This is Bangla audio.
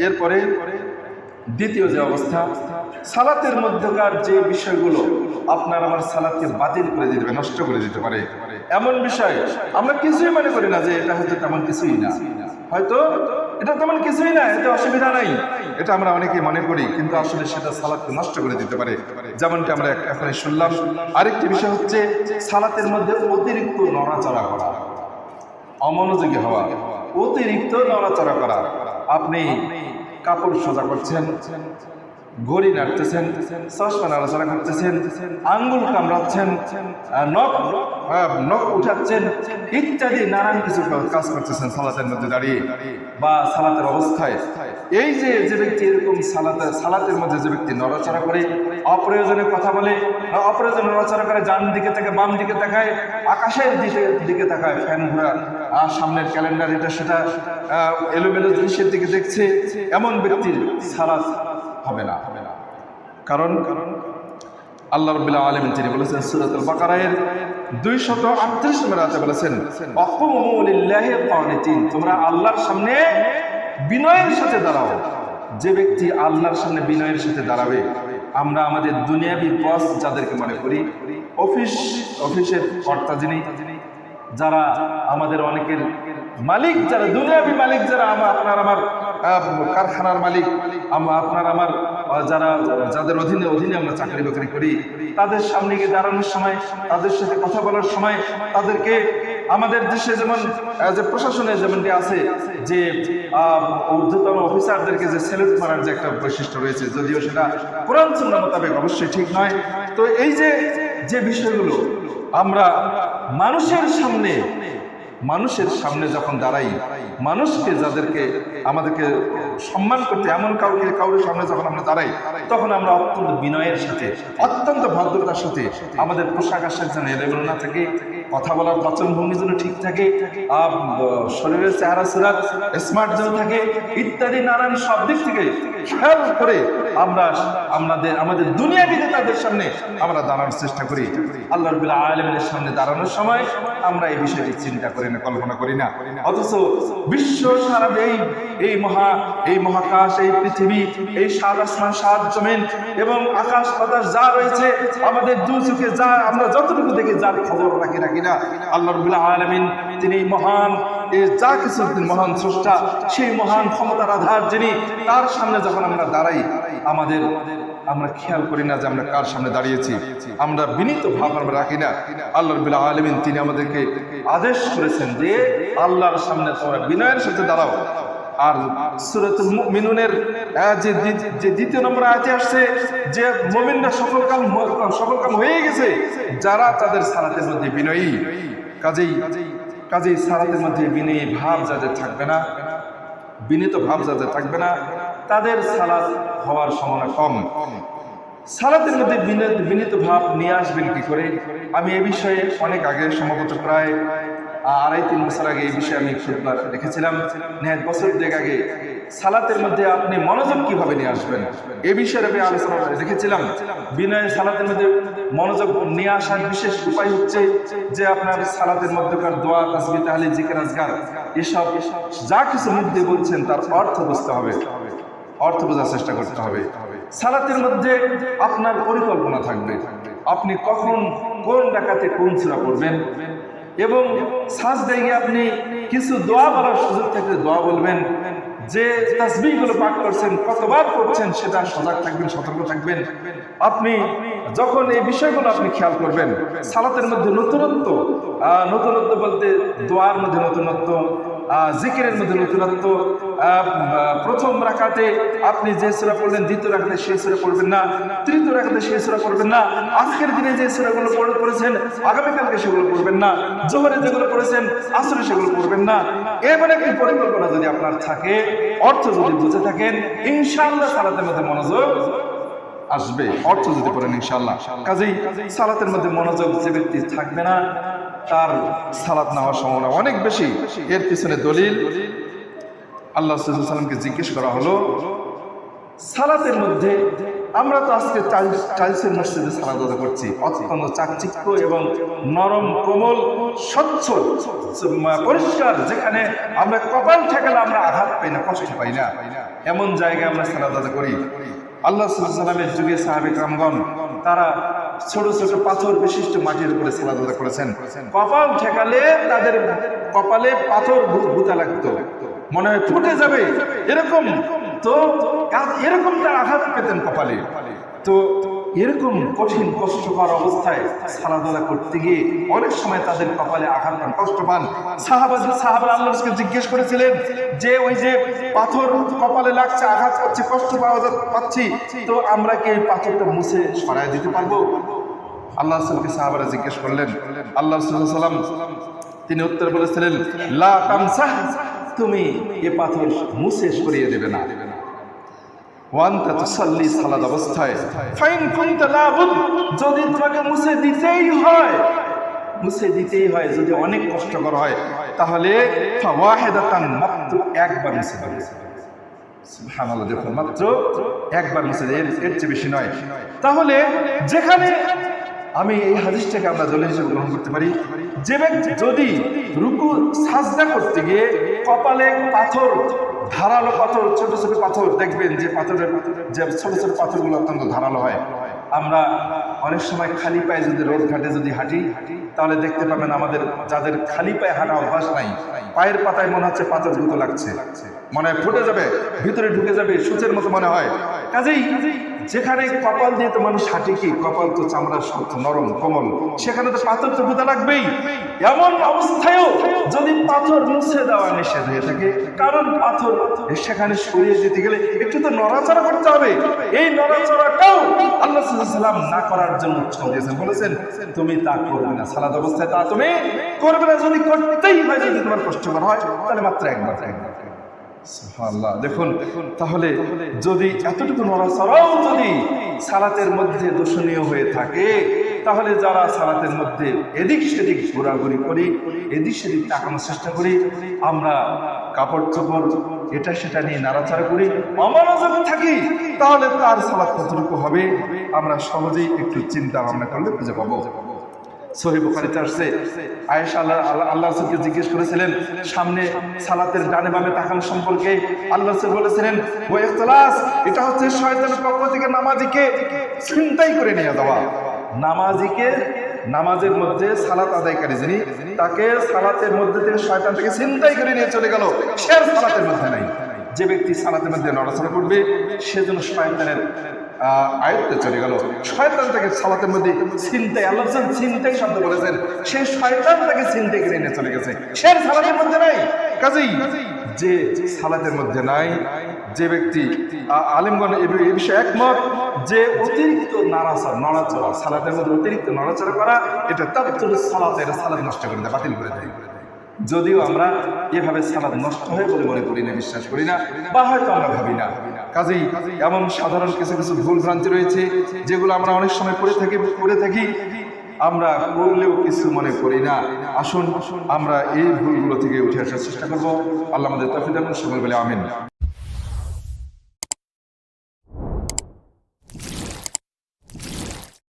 এরপরে দ্বিতীয় যে অবস্থা, সালাতের মধ্যকার যে বিষয়গুলো আপনার আমার সালাতকে বাতিল করে দিতে পারে, নষ্ট করে দিতে পারে, এমন বিষয় আমরা কিছুই মনে করি না যে এটা হয়তো তেমন কিছুই না, হয়তো এটা তেমন কিছুই না, এতে অসুবিধা নাই, এটা আমরা অনেকে মনে করি, কিন্তু আসলে সেটা সালাতকে নষ্ট করে দিতে পারে। যেমনটি আমরা এখন শুনলাম। আরেকটি বিষয় হচ্ছে সালাতের মধ্যে অতিরিক্ত নড়াচড়া করা, অমনোযোগী হওয়া, অতিরিক্ত নড়াচড়া করা। আপনি কাপড় সোজা করছেন, ঘড়ি নাড়তেছেন, চশমা নাড়াচড়া করতেছেন, আঙ্গুল কামড়াচ্ছেন, নখ উঠাচ্ছেন, ইত্যাদি নানান কিছু কাজ করতেছেন সালাতের মধ্যে দাঁড়িয়ে বা সালাতের অবস্থায়। এই যে ব্যক্তি এরকম সালাতের মধ্যে যে ব্যক্তি নড়াচড়া করে, অপ্রয়োজনে কথা বলে, অপ্রয়োজনে নড়াচড়া করে, ডান দিকে তাকায়, বাম দিকে তাকায়, আকাশের দিকে তাকায়, ফ্যান ঘোরা, সামনের ক্যালেন্ডার এটা সেটা এলোমেলো জিনিসের দিকে দেখছে, এমন ব্যক্তির সালাত হবে না। কারণ আল্লাহ রাব্বুল আলামিন তিনি বলেছেন সূরাতুল বাকারার 238 নম্বর আয়াতে বলেছেন, আকুমু লিল্লাহি কানিতিন, তোমরা আল্লাহর সামনে বিনয়ের সাথে দাঁড়াও। যে ব্যক্তি আল্লাহর সামনে বিনয়ের সাথে দাঁড়াবে, আমরা আমাদের দুনিয়াবি বস যাদেরকে মনে করি, অফিসের কর্তা যিনি, যারা আমাদের অনেকের মালিক, যারা দুনিয়াবি মালিক, যারা আপনার আমার কারখানার মালিক, আপনার আমার যাদের অধীনে আমরা চাকরি বাকরি করি, তাদের সামনে গিয়ে দাঁড়ানোর সময়, তাদের সাথে কথা বলার সময়, তাদেরকে আমাদের দেশে যেমন যে প্রশাসনে যেমনটি আছে যে ঊর্ধ্বতন অফিসারদেরকে যে স্যালুট করার যে একটা বৈশিষ্ট্য রয়েছে, যদিও সেটা কোরআন সুন্নাহ মোতাবেক অবশ্যই ঠিক নয়। তো এই যে বিষয়গুলো আমরা মানুষের সামনে যখন দাঁড়াই, মানুষকে যাদেরকে আমাদেরকে সম্মান করতে, এমন কাউরের সামনে যখন আমরা দাঁড়াই, তখন আমরা অত্যন্ত বিনয়ের সাথে, অত্যন্ত ভদ্রতার সাথে, আমাদের পোশাক আশাক যেন এলোমেলো না থাকে, কথা বলার বাচনভঙ্গি যেন ঠিক থাকে, শরীরের চেহারা সুরাত স্মার্ট যেন থাকে, ইত্যাদি নানান সব দিক থেকে খেয়াল করে আমাদের দুনিয়াবিতে তাদের সামনে আমরা দাঁড়ানোর চেষ্টা করি। আল্লাহ রাব্বুল আলামিনের সামনে দাঁড়ানোর সময় আমরা এই বিষয়টি চিন্তা করি না, কল্পনা করি না। অথচ বিশ্ব সারা এই মহাকাশ, এই পৃথিবী, এই সাত আসমান, সাত জমিন এবং আকাশ বাতাস যা রয়েছে, আমাদের দু চোখে যা আমরা যতটুকু দেখি, যার খবর রাখি না, আল্লাহ রাব্বুল আলামিন তিনি মহান, যা কিছু মহান স্রষ্টা, সেই মহান ক্ষমতার আধার যিনি, তার সামনে যখন আমরা দাঁড়াই, আমরা খেয়াল করি না যে আমরা কার সামনে দাঁড়িয়েছি, আমরা বিনীত ভাব আমরা রাখি না। আল্লাহ রাব্বুল আলামিন তিনি আমাদেরকে আদেশ করেছেন যে আল্লাহর সামনে তোমরা বিনয়ের সাথে দাঁড়াও। আর সূরাতুল মুমিনুনের যে দ্বিতীয় নম্বর আয়াতে আসছে যে মুমিনরা সফলকাম হয়ে গেছে যারা তাদের সালাতের মধ্যে বিনয়ী। কাজেই সালাতের মধ্যে বিনয়ী ভাব যাদের থাকবে না, বিনীত ভাব যাদের থাকবে না, তাদের সালাত হওয়ার সম্ভাবনা কম। সালাতের মধ্যে বিনীত ভাব নিয়ে আসবেন কি করে? আমি এই বিষয়ে অনেক আগে, সম্ভবত প্রায় 2.5-3 বছর আগে এই বিষয়ে আমি খুতবা রেখেছিলাম। নেহাত বছর দেড় আগে সালাতের মধ্যে আপনি মনোযোগ কিভাবে নিয়ে আসবেন এই বিষয়ে আমি আলোচনা রেখেছিলাম। বিনয় সালাতের মধ্যে মনোযোগ নিয়ে আসার বিশেষ উপায় হচ্ছে যে আপনার সালাতের মধ্যকার দোয়া, তাসবিহ, তাহলিল, জিকির, আজকার এসব যা কিছু মুখ দিয়ে বলছেন তার অর্থ বুঝতে হবে, অর্থ বোঝার চেষ্টা করতে হবে। সালাতের মধ্যে আপনার পরিকল্পনা থাকবে, আপনি কখন কোন রাকাতে কোন সূরা পড়বেন, এবং সাজদায় গিয়ে আপনি কিছু দোয়া বলার সুযোগ থাকলে দোয়া বলবেন। যে তাসবিহগুলো পাঠ করছেন, কতবার করছেন সেটা সজাগ থাকবেন, সতর্ক থাকবেন। আপনি যখন এই বিষয়গুলো আপনি খেয়াল করবেন, সালাতের মধ্যে নতুনত্ব বলতে দোয়ার মধ্যে নতুনত্ব, জিকিরের মধ্যে নতুনত্ব। প্রথম রাকাতে আপনি যে সূরা পড়লেন, দ্বিতীয় রাকাতে সেই সূরা পড়বেন না, তৃতীয় রাকাতে সেই সূরা পড়বেন না, আজকের দিনে যে সূরাগুলো পড়েছেন আগামীকালকে সেগুলো পড়বেন না, জোহরে যেগুলো পড়েছেন আসরে সেগুলো পড়বেন না। এমন একটি পরিকল্পনা যদি আপনার থাকে, অর্থ যদি বুঝে থাকেন, ইনশাআল্লাহ সালাতের মধ্যে মনোযোগ আসবে, অর্থ যদি পড়েন ইনশাআল্লাহ। কাজেই সালাতের মধ্যে মনোযোগ যে ব্যক্তি থাকবে না, তার সালাত না হওয়ার সম্ভাবনা অনেক বেশি। এর পিছনে দলিল, আল্লাহ সাল্লাল্লাহু আলাইহি ওয়াসাল্লামকে জিজ্ঞেস করা হলো সালাতের মধ্যে আমরা তো আজকে টাইলসের মসজিদে সালাত আদায় করছি, অত্যন্ত চাকচিক্য এবং নরম কোমল স্বচ্ছ পরিষ্কার, যেখানে আমরা কপাল ঠেকালে আমরা আঘাত পাই না, কষ্ট পাই না, এমন জায়গায় আমরা সালাত আদায় করি। আল্লাহ সাল্লাল্লাহু আলাইহি ওয়াসাল্লামের যুগে সাহাবে کرامগণ তারা ছোট ছোট পাথর বিশিষ্ট মাটির উপরে সালাত আদায় করেছেন। কপাল ঠেকালে তাদের কপালে পাথর ভূতা লাগতো, মনে হয় ফুটে যাবে এরকম, তো এরকম তার আঘাত পেতেন কপালে। তো এরকম কঠিন কষ্টকর অবস্থায় সালাত আদায় করতে গিয়ে অনেক সময় তাদের কপালে আঘাত পান, কষ্ট পান। সাহাবারা আল্লাহকে জিজ্ঞেস করেছিলেন যে ওই যে পাথর কপালে লাগছে, আঘাত পাচ্ছি, কষ্ট পাচ্ছি, তো আমরা কি এই পাথরটা মুছে সরাই দিতে পারবো? আল্লাহ রাসূলকে সাহাবারা জিজ্ঞেস করলেন। আল্লাহ রাসূল সাল্লাল্লাহু আলাইহি ওয়াসাল্লাম তিনি উত্তর বলেছিলেন, লা তামসাহ, তুমি এ পাথর মুছে সরিয়ে দেবে না। ওয়ান্তা তুসাল্লি, সালাত অবস্থায়, ফাইন কুনতা লাবুদ, যদি তোমাকে মুছে দিতেই হয়, যদি অনেক কষ্টকর হয়, তাহলে ফাওয়াহিদাতান, মাত্র একবার মুছে দাও। সুবহানাল্লাহ, দেখুন মাত্র একবার মুছে দেয়, এর চেয়ে বেশি নয়। তাহলে যেখানে আমি এই হাদিসটাকে আমরা দলিল হিসেবে গ্রহণ করতে পারি, যে ব্যক্তি যদি রুকু সাজদা করতে গিয়ে কপালে পাথর, ধারালো পাথর, ছোট ছোট পাথর, দেখবেন যে পাথরের যে ছোট ছোট পাথরগুলো অত্যন্ত ধারালো হয়। আমরা অনেক সময় খালি পায়ে যদি রোড ঘাটে যদি হাঁটি, তাহলে দেখতে পাবেন আমাদের যাদের খালি পায়ে হাঁটা অভ্যাস নাই, পায়ের পাতায় মনে হচ্ছে পাথর দ্রুত লাগছে, মনে হয় ফুটে যাবে, ভিতরে ঢুকে যাবে, সূচের মতো মনে হয়। কাজেই যেখানে কপাল দিয়ে তো মানুষ হাঁটে, কি কপাল তো চামড়ার শক্ত নরম কোমল, সেখানে তো পাথর তো ভূতা লাগবেই। এমন অবস্থায়ও যদি পাথর মুছে দেওয়া নিষেধ হয়ে থাকে, কারণ পাথর সেখানে সরিয়ে দিতে গেলে একটু তো নড়াচড়া করতে হবে, এই নড়াচড়াটাও আল্লাহ সাল্লাল্লাহু আলাইহি ওয়াসাল্লাম না করার জন্য উৎসাহ দিয়েছেন, বলেছেন তুমি তা করবে না, সালাত অবস্থায় তা তুমি করবে না, যদি করতেই হয়, যদি তোমার কষ্টকর হয়, তাহলে মাত্র একবার। সুবহানাল্লাহ, দেখুন তাহলে যদি এতটুকু নড়াচড়াও যদি সালাতের মধ্যে দূষণীয় হয়ে থাকে, তাহলে যারা সালাতের মধ্যে এদিক সেদিক ঘোরাঘুরি করি, এদিক সেদিক তাকানোর চেষ্টা করি, আমরা কাপড় চোপড় এটা সেটা নিয়ে নাড়াচাড়া করি, অমনোযোগ থাকি, তাহলে তার সালাত কতটুকু হবে আমরা সহজেই একটু চিন্তা ভাবনা করলে খুঁজে পাবো। সহিহ বুখারীতে আসছে, আয়েশা আল্লাহ রাসূলকে জিজ্ঞেস করেছিলেন সামনে সালাতের ডানে বামে তাকানো সম্পর্কে। আল্লাহ রাসূল বলেছিলেন, ওয়া ইখতিলাস, এটা হচ্ছে শয়তানের পক্ষ থেকে নামাজীকে ছিনতাই করে নিয়ে যাওয়া। নামাজীকে নামাজের মধ্যে সালাত আদায়কারী যিনি, তাকে সালাতের মধ্যে থেকে শয়তান থেকে ছিনতাই করে নিয়ে চলে গেল, সে আর সালাতের মধ্যে নাই। যে ব্যক্তি সালাতের মধ্যে নড়াচড়া করবে, সেজন্য শয়তানের আয়ত্তে চলে গেল, শয়তান তাকে সালাতের মধ্যে ছিনতাই, আল্লাহ ছিনতাই শব্দ বলেছেন, সে শয়তান তাকে ছিনতাই করে নিয়ে চলে গেছে, সে সালাতের মধ্যে নাই। কাজেই যে সালাতের মধ্যে নাই, যে ব্যক্তি, আলেমগণ এই বিষয়ে একমত যে অতিরিক্ত নড়াচড়া সালাতের মধ্যে অতিরিক্ত নড়াচড়া করা, এটা তাবতুল সালাত, এটা সালাত নষ্ট করে দেয়, বাতিল করে দেয়। যদিও আমরা এভাবে সালাত নষ্ট হয় বলে মনে করি না, বিশ্বাস করি না, বা হয়তো আমরা ভাবি না। কাজেই এমন সাধারণ কিছু কিছু ভুল ভ্রান্তি রয়েছে যেগুলো আমরা অনেক সময় করে থাকি, আমরা করলেও কিছু মনে করি না। আসুন আমরা এই ভুলগুলো থেকে উঠে আসার চেষ্টা করবো। আল্লাহ আমাদের তৌফিক দান করুন, সকলে বলে আমিন।